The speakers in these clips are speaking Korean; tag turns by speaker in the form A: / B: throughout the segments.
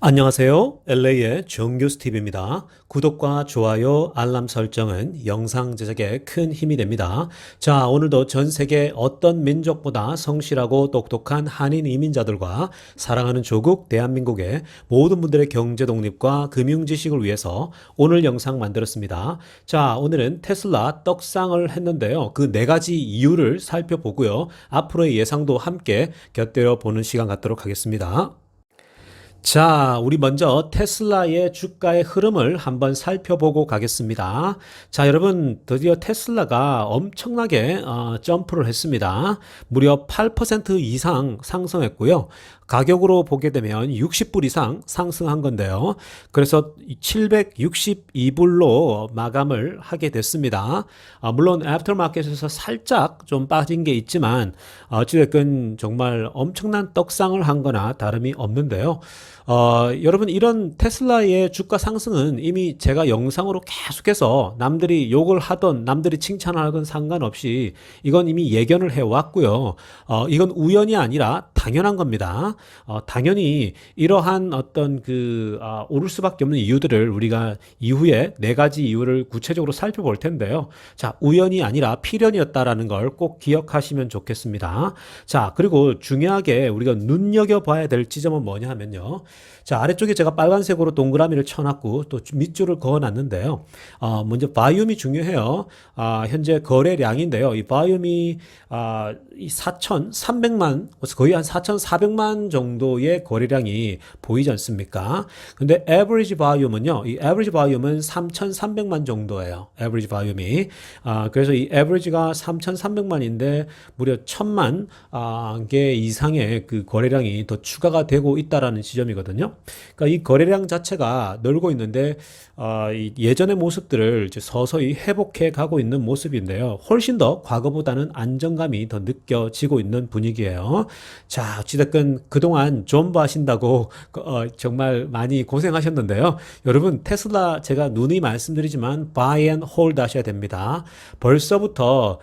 A: 안녕하세요. LA의 정규스티브입니다. 구독과 좋아요, 알람 설정은 영상 제작에 큰 힘이 됩니다. 자, 오늘도 전 세계 어떤 민족보다 성실하고 똑똑한 한인 이민자들과 사랑하는 조국 대한민국의 모든 분들의 경제 독립과 금융 지식을 위해서 오늘 영상 만들었습니다. 자, 오늘은 테슬라 떡상을 했는데요. 그 네 가지 이유를 살펴보고요. 앞으로의 예상도 함께 곁들여 보는 시간 갖도록 하겠습니다. 자, 우리 먼저 테슬라의 주가의 흐름을 한번 살펴보고 가겠습니다. 자, 여러분, 드디어 테슬라가 엄청나게 점프를 했습니다. 무려 8% 이상 상승했고요. 가격으로 보게 되면 60불 이상 상승한 건데요. 그래서 762불로 마감을 하게 됐습니다. 물론 애프터마켓에서 살짝 좀 빠진 게 있지만 어찌됐건 정말 엄청난 떡상을 한 거나 다름이 없는데요. 여러분, 이런 테슬라의 주가 상승은 이미 제가 영상으로 계속해서 남들이 욕을 하던 남들이 칭찬하건 상관없이 이건 이미 예견을 해왔고요. 이건 우연이 아니라 당연한 겁니다. 당연히 이러한 어떤 오를 수밖에 없는 이유들을 우리가 이후에 네 가지 이유를 구체적으로 살펴볼 텐데요. 자, 우연이 아니라 필연이었다라는 걸 꼭 기억하시면 좋겠습니다. 자, 그리고 중요하게 우리가 눈여겨봐야 될 지점은 뭐냐 하면요. 자, 아래쪽에 제가 빨간색으로 동그라미를 쳐놨고 또 밑줄을 그어놨는데요. 먼저 바이옴이 중요해요. 현재 거래량인데요. 이 바이옴이 이 4,300만, 거의 한 4,400만 정도의 거래량이 보이지 않습니까? 근데 average 바이옴은요, 이 average 바이옴은 3,300만 정도예요. average 바이옴이. 그래서 이 average가 3,300만인데 무려 1,000만 개 이상의 그 거래량이 더 추가가 되고 있다라는 지점이거든요. 그러니까 이 거래량 자체가 늘고 있는데 이 예전의 모습들을 이제 서서히 회복해 가고 있는 모습인데요. 훨씬 더 과거보다는 안정감이 더 느껴지고 있는 분위기예요. 자, 어찌됐건 그동안 존버 하신다고 정말 많이 고생하셨는데요. 여러분, 테슬라 제가 누누이 말씀드리지만 buy and hold 하셔야 됩니다. 벌써부터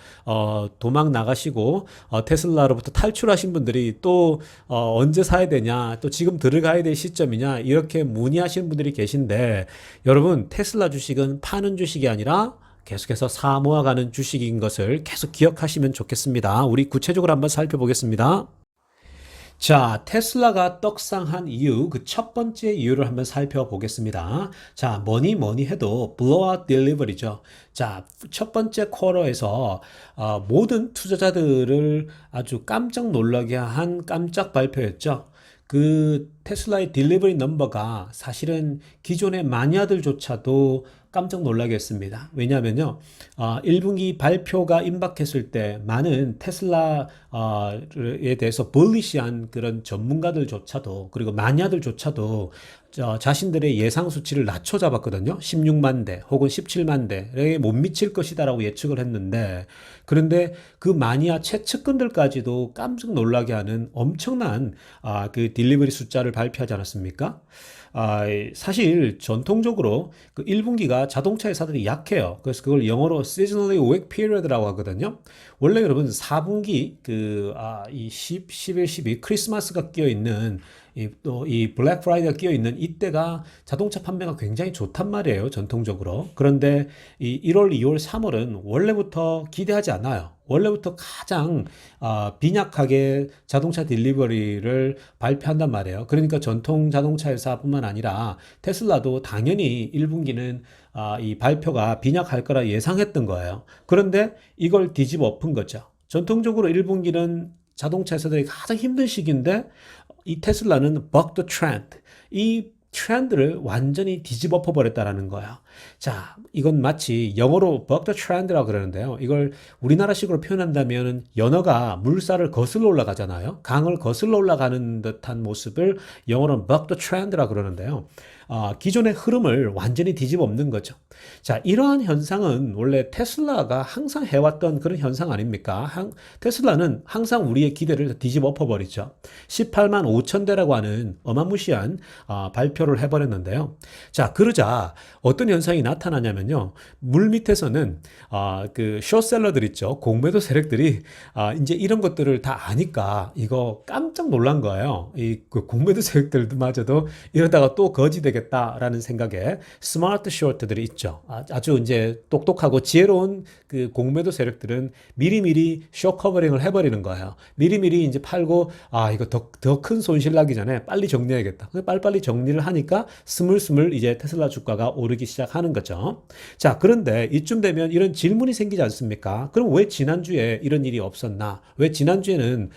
A: 도망 나가시고 테슬라로부터 탈출하신 분들이 또 언제 사야 되냐, 또 지금 들어가야 될 시점이냐 이렇게 문의하시는 분들이 계신데, 여러분, 테슬라 주식은 파는 주식이 아니라 계속해서 사 모아가는 주식인 것을 계속 기억하시면 좋겠습니다. 우리 구체적으로 한번 살펴보겠습니다. 자, 테슬라가 떡상한 이유, 그 첫 번째 이유를 한번 살펴보겠습니다. 자, 뭐니 해도 blowout delivery죠. 자, 첫 번째 쿼터에서 모든 투자자들을 아주 깜짝 놀라게 한 깜짝 발표였죠. 그 테슬라의 딜리버리 넘버가 사실은 기존의 마니아들조차도 깜짝 놀라게 했습니다. 왜냐하면요, 1분기 발표가 임박했을 때 많은 테슬라에 대해서 bullish한 그런 전문가들조차도, 그리고 마니아들조차도 자신들의 예상 수치를 낮춰 잡았거든요. 16만 대 혹은 17만 대에 못 미칠 것이다라고 예측을 했는데, 그런데 그 마니아 최측근들까지도 깜짝 놀라게 하는 엄청난 그 딜리버리 숫자를 발표하지 않았습니까? 사실 전통적으로 그 1분기가 자동차 회사들이 약해요. 그래서 그걸 영어로 seasonally weak period라고 하거든요. 원래 여러분 4분기 이 10, 11, 12 크리스마스가 끼어 있는 또 이 블랙 프라이데이가 끼어 있는 이때가 자동차 판매가 굉장히 좋단 말이에요. 전통적으로. 그런데 이 1월, 2월, 3월은 원래부터 기대하지 않아요. 원래부터 가장 빈약하게 자동차 딜리버리를 발표한단 말이에요. 그러니까 전통 자동차 회사뿐만 아니라 테슬라도 당연히 1분기는 이 발표가 빈약할 거라 예상했던 거예요. 그런데 이걸 뒤집어 엎은 거죠. 전통적으로 1분기는 자동차 회사들이 가장 힘든 시기인데 이 테슬라는 buck the trend, 이 트렌드를 완전히 뒤집어 버렸다라는 거야. 자, 이건 마치 영어로 buck the trend라고 그러는데요. 이걸 우리나라식으로 표현한다면 연어가 물살을 거슬러 올라가잖아요. 강을 거슬러 올라가는 듯한 모습을 영어로는 buck the trend라고 그러는데요. 기존의 흐름을 완전히 뒤집어 엎는 거죠. 자, 이러한 현상은 원래 테슬라가 항상 해왔던 그런 현상 아닙니까? 테슬라는 항상 우리의 기대를 뒤집어 엎어버리죠. 18만 5천 대라고 하는 어마무시한 발표를 발표를 해버렸는데요. 자, 그러자 어떤 현상이 나타나냐면요. 물 밑에서는 그 숏셀러들 있죠. 공매도 세력들이 이제 이런 것들을 다 아니까 이거 깜짝 놀란 거예요. 그 공매도 세력들마저도 이러다가 또 거지 되겠다라는 생각에 스마트 숏들이 있죠. 아주 이제 똑똑하고 지혜로운 그 공매도 세력들은 미리미리 숏 커버링을 해버리는 거예요. 미리미리 이제 팔고 이거 더 큰 손실 나기 전에 빨리 정리해야겠다. 빨리빨리 정리를 하니까 스물스물 이제 테슬라 주가가 오르기 시작하는 거죠. 자, 그런데 이쯤 되면 이런 질문이 생기지 않습니까? 그럼 왜 지난주에 이런 일이 없었나? 왜 지난주에는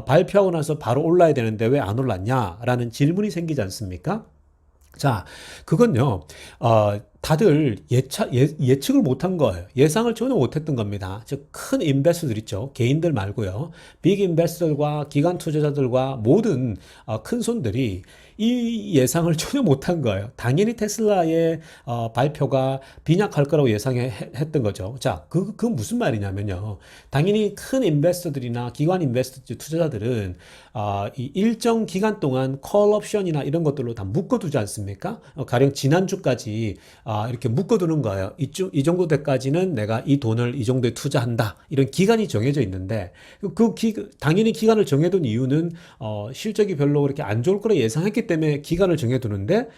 A: 발표하고 나서 바로 올라야 되는데 왜 안 올랐냐? 라는 질문이 생기지 않습니까? 자, 그건요, 다들 예측을 못한 거예요. 예상을 전혀 못했던 겁니다. 즉, 큰 인베스터들 있죠. 개인들 말고요. 빅 인베스터들과 기관 투자자들과 모든 큰 손들이 이 예상을 전혀 못한 거예요. 당연히 테슬라의 발표가 빈약할 거라고 예상했던 거죠. 자, 그 무슨 말이냐면요. 당연히 큰 인베스터들이나 기관 인베스터 투자자들은 이 일정 기간 동안 콜 옵션이나 이런 것들로 다 묶어두지 않습니까? 가령 지난주까지 이렇게 묶어두는 거예요. 이 정도 때까지는 내가 이 돈을 이 정도에 투자한다. 이런 기간이 정해져 있는데 당연히 기간을 정해둔 이유는 실적이 별로 그렇게 안 좋을 거라 예상했기 때문에 기간을 정해두는데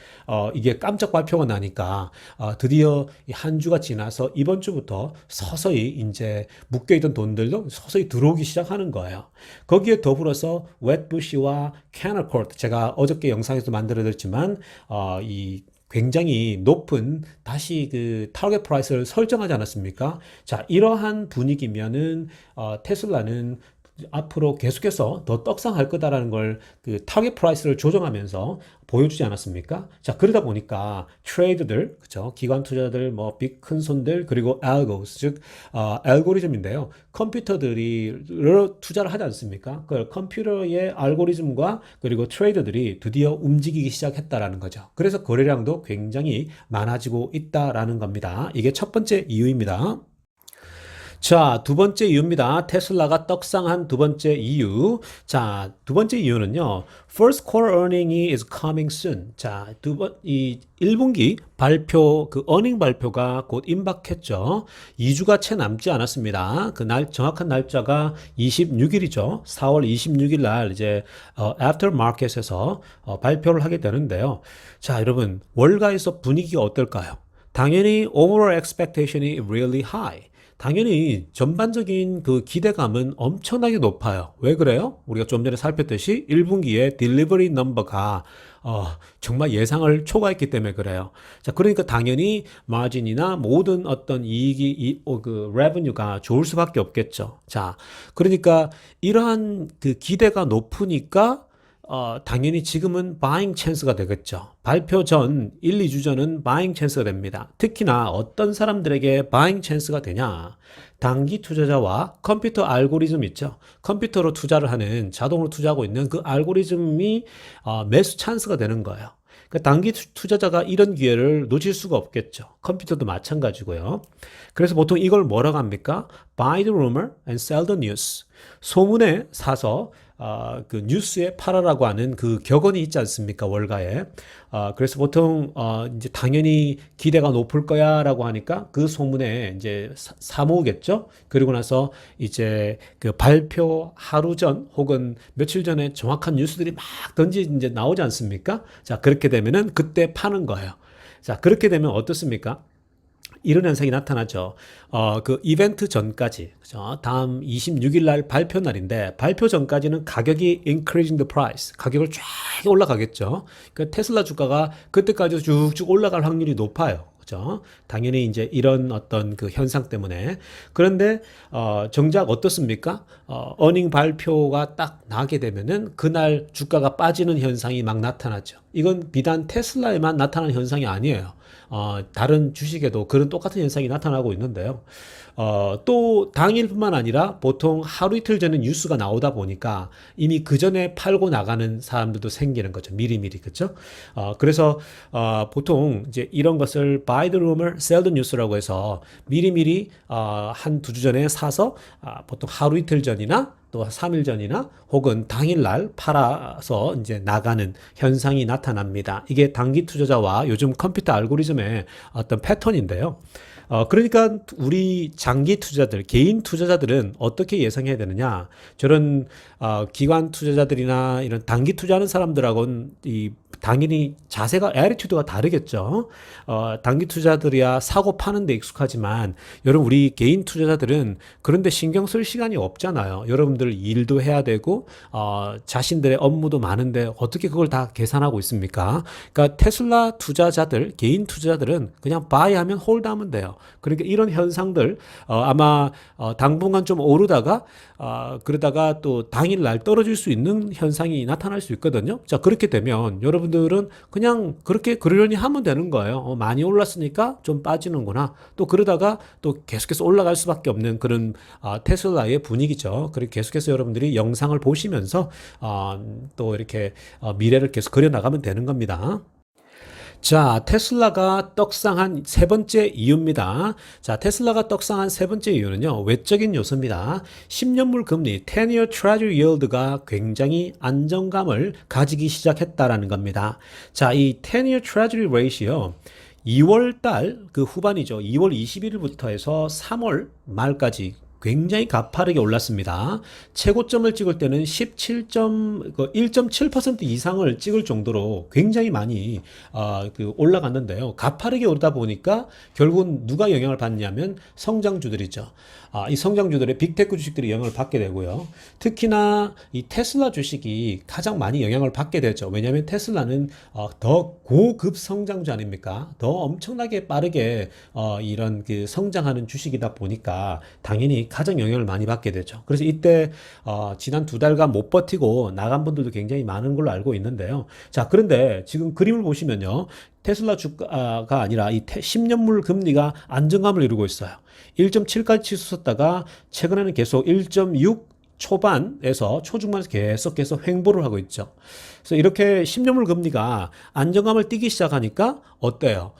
A: 이게 깜짝 발표가 나니까 드디어 한 주가 지나서 이번 주부터 서서히 이제 묶여있던 돈들도 서서히 들어오기 시작하는 거예요. 거기에 더불어서 웻부시와 캐너코트, 제가 어저께 영상에서 만들어드렸지만 이 굉장히 높은 다시 그 타겟 프라이스를 설정하지 않았습니까? 자, 이러한 분위기면은 테슬라는 앞으로 계속해서 더 떡상할 거다라는 걸 그 타겟 프라이스를 조정하면서 보여주지 않았습니까? 자, 그러다 보니까 트레이드들, 그죠? 기관 투자들, 뭐 빅 큰 손들, 그리고 알고스, 즉 알고리즘인데요. 컴퓨터들이 투자를 하지 않습니까? 그 컴퓨터의 알고리즘과 그리고 트레이더들이 드디어 움직이기 시작했다라는 거죠. 그래서 거래량도 굉장히 많아지고 있다라는 겁니다. 이게 첫 번째 이유입니다. 자, 두 번째 이유입니다. 테슬라가 떡상한 두 번째 이유. 자, 두 번째 이유는요. First quarter earnings is coming soon. 자, 이 1분기 발표, 그 earning 발표가 곧 임박했죠. 2주가 채 남지 않았습니다. 정확한 날짜가 26일이죠. 4월 26일 날 이제 애프터마켓에서 발표를 하게 되는데요. 자, 여러분, 월가에서 분위기가 어떨까요? 당연히 overall expectation이 really high. 당연히 전반적인 그 기대감은 엄청나게 높아요. 왜 그래요? 우리가 좀 전에 살폈듯이 1분기에 딜리버리 넘버가 정말 예상을 초과했기 때문에 그래요. 자, 그러니까 당연히 마진이나 모든 어떤 그 레버뉴가 좋을 수밖에 없겠죠. 자, 그러니까 이러한 그 기대가 높으니까 당연히 지금은 바잉 찬스가 되겠죠. 발표 전 1, 2주 전은 바잉 찬스가 됩니다. 특히나 어떤 사람들에게 바잉 찬스가 되냐? 단기 투자자와 컴퓨터 알고리즘 있죠. 컴퓨터로 투자를 하는, 자동으로 투자하고 있는 그 알고리즘이 매수 찬스가 되는 거예요. 그러니까 단기 투자자가 이런 기회를 놓칠 수가 없겠죠. 컴퓨터도 마찬가지고요. 그래서 보통 이걸 뭐라고 합니까? Buy the rumor and sell the news. 소문에 사서 그 뉴스에 팔아라고 하는 그 격언이 있지 않습니까? 월가에. 그래서 보통 이제 당연히 기대가 높을 거야라고 하니까 그 소문에 이제 사 모으겠죠. 그리고 나서 이제 그 발표 하루 전 혹은 며칠 전에 정확한 뉴스들이 막 이제 나오지 않습니까? 자, 그렇게 되면은 그때 파는 거예요. 자, 그렇게 되면 어떻습니까? 이런 현상이 나타나죠. 그 이벤트 전까지, 그죠? 다음 26일 날 발표 날인데, 발표 전까지는 가격이 increasing the price, 가격을 쫙 올라가겠죠. 그 테슬라 주가가 그때까지 쭉쭉 올라갈 확률이 높아요. 그죠? 당연히 이제 이런 어떤 그 현상 때문에. 그런데, 정작 어떻습니까? 어닝 발표가 딱 나게 되면은 그날 주가가 빠지는 현상이 막 나타나죠. 이건 비단 테슬라에만 나타나는 현상이 아니에요. 다른 주식에도 그런 똑같은 현상이 나타나고 있는데요. 또 당일뿐만 아니라 보통 하루 이틀 전에 뉴스가 나오다 보니까 이미 그 전에 팔고 나가는 사람들도 생기는 거죠. 미리미리. 그렇죠? 그래서 보통 이제 이런 것을 buy the rumor, sell the news라고 해서 미리미리 한 두 주 전에 사서 보통 하루 이틀 전이나 또 3일 전이나 혹은 당일날 팔아서 이제 나가는 현상이 나타납니다. 이게 단기 투자자와 요즘 컴퓨터 알고리즘의 어떤 패턴인데요. 그러니까 우리 장기 투자자들, 개인 투자자들은 어떻게 예상해야 되느냐? 저런 기관 투자자들이나 이런 단기 투자하는 사람들하고는 이 당연히 자세가, 애티튜드가 다르겠죠. 단기 투자들이야 사고 파는 데 익숙하지만 여러분 우리 개인 투자자들은 그런데 신경 쓸 시간이 없잖아요. 여러분들 일도 해야 되고 자신들의 업무도 많은데 어떻게 그걸 다 계산하고 있습니까? 그러니까 테슬라 투자자들, 개인 투자자들은 그냥 바이하면 홀드하면 돼요. 그러니까 이런 현상들 아마 당분간 좀 오르다가 그러다가 또 당일날 떨어질 수 있는 현상이 나타날 수 있거든요. 자, 그렇게 되면 여러분들은 그냥 그렇게 그러려니 하면 되는 거예요. 많이 올랐으니까 좀 빠지는구나. 또 그러다가 또 계속해서 올라갈 수밖에 없는 그런 테슬라의 분위기죠. 그리고 계속해서 여러분들이 영상을 보시면서 또 이렇게 미래를 계속 그려나가면 되는 겁니다. 자, 테슬라가 떡상한 세 번째 이유입니다. 자, 테슬라가 떡상한 세 번째 이유는요, 외적인 요소입니다. 10년물 금리, 10-year treasury yield가 굉장히 안정감을 가지기 시작했다라는 겁니다. 자, 이 10-year treasury rate요, 2월 달 그 후반이죠. 2월 21일부터 해서 3월 말까지 굉장히 가파르게 올랐습니다. 최고점을 찍을 때는 1.7% 이상을 찍을 정도로 굉장히 많이 올라갔는데요. 가파르게 오르다 보니까 결국은 누가 영향을 받냐면 성장주들이죠. 이 성장주들의 빅테크 주식들이 영향을 받게 되고요. 특히나 이 테슬라 주식이 가장 많이 영향을 받게 되죠. 왜냐하면 테슬라는 더 고급 성장주 아닙니까? 더 엄청나게 빠르게 이런 그 성장하는 주식이다 보니까 당연히 가장 영향을 많이 받게 되죠. 그래서 이때 지난 2달간 못 버티고 나간 분들도 굉장히 많은 걸로 알고 있는데요. 자, 그런데 지금 그림을 보시면요. 테슬라 주가가 아니라 이 10년물 금리가 안정감을 이루고 있어요. 1.7까지 치솟았다가 최근에는 계속 1.6 초반에서 초중반에서 계속해서 횡보를 하고 있죠. 그래서 이렇게 10년물 금리가 안정감을 띠기 시작하니까 어때요?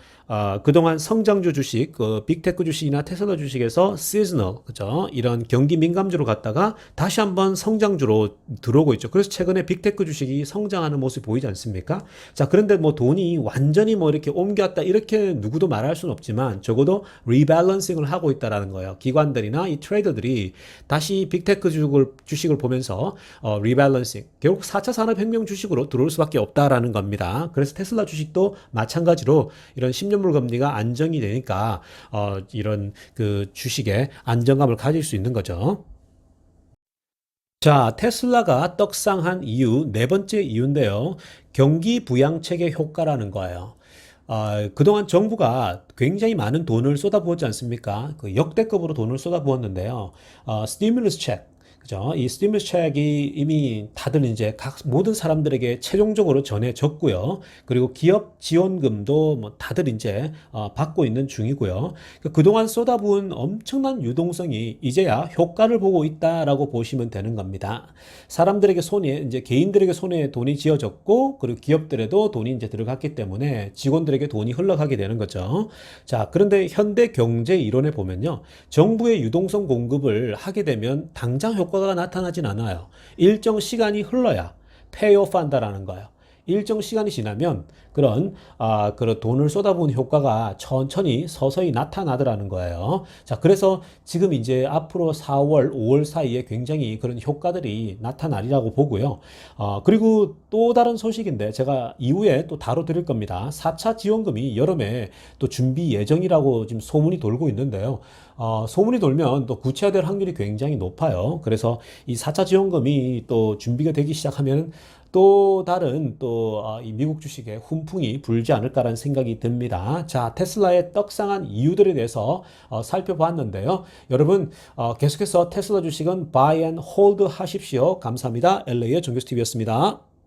A: 그동안 성장주 주식, 빅테크 주식이나 테슬라 주식에서 시즈널, 그죠? 이런 경기 민감주로 갔다가 다시 한번 성장주로 들어오고 있죠. 그래서 최근에 빅테크 주식이 성장하는 모습이 보이지 않습니까? 자, 그런데 뭐 돈이 완전히 뭐 이렇게 옮겼다, 이렇게 누구도 말할 수는 없지만 적어도 리밸런싱을 하고 있다라는 거예요. 기관들이나 이 트레이더들이 다시 빅테크 주식을 보면서 리밸런싱, 결국 4차 산업혁명 주식으로 들어올 수밖에 없다라는 겁니다. 그래서 테슬라 주식도 마찬가지로 이런 10년물 금리가 안정이 되니까 이런 그 주식에 안정감을 가질 수 있는 거죠. 자, 테슬라가 떡상한 이유, 네 번째 이유인데요. 경기 부양책의 효과라는 거예요. 그동안 정부가 굉장히 많은 돈을 쏟아부었지 않습니까? 그 역대급으로 돈을 쏟아부었는데요. 스티뮬러스 책, 그죠? 이 스티뮬러스 책이 이미 다들 이제 모든 사람들에게 최종적으로 전해졌고요. 그리고 기업 지원금도 뭐 다들 이제 받고 있는 중이고요. 그동안 쏟아부은 엄청난 유동성이 이제야 효과를 보고 있다라고 보시면 되는 겁니다. 사람들에게 손에, 이제 개인들에게 손에 돈이 쥐어졌고, 그리고 기업들에도 돈이 이제 들어갔기 때문에 직원들에게 돈이 흘러가게 되는 거죠. 자, 그런데 현대 경제 이론에 보면요, 정부의 유동성 공급을 하게 되면 당장 효과가 나타나진 않아요. 일정 시간이 흘러야 페이오프 한다라는 거예요. 일정 시간이 지나면 그런 돈을 쏟아부은 효과가 천천히 서서히 나타나더라는 거예요. 자, 그래서 지금 이제 앞으로 4월, 5월 사이에 굉장히 그런 효과들이 나타나리라고 보고요. 그리고 또 다른 소식인데 제가 이후에 또 다뤄드릴 겁니다. 4차 지원금이 여름에 또 준비 예정이라고 지금 소문이 돌고 있는데요. 소문이 돌면 또 구체화될 확률이 굉장히 높아요. 그래서 이 4차 지원금이 또 준비가 되기 시작하면 또 다른 이 미국 주식에 훈풍이 불지 않을까라는 생각이 듭니다. 자, 테슬라의 떡상한 이유들에 대해서 살펴봤는데요. 여러분 계속해서 테슬라 주식은 buy and hold 하십시오. 감사합니다. LA의 정교수TV였습니다.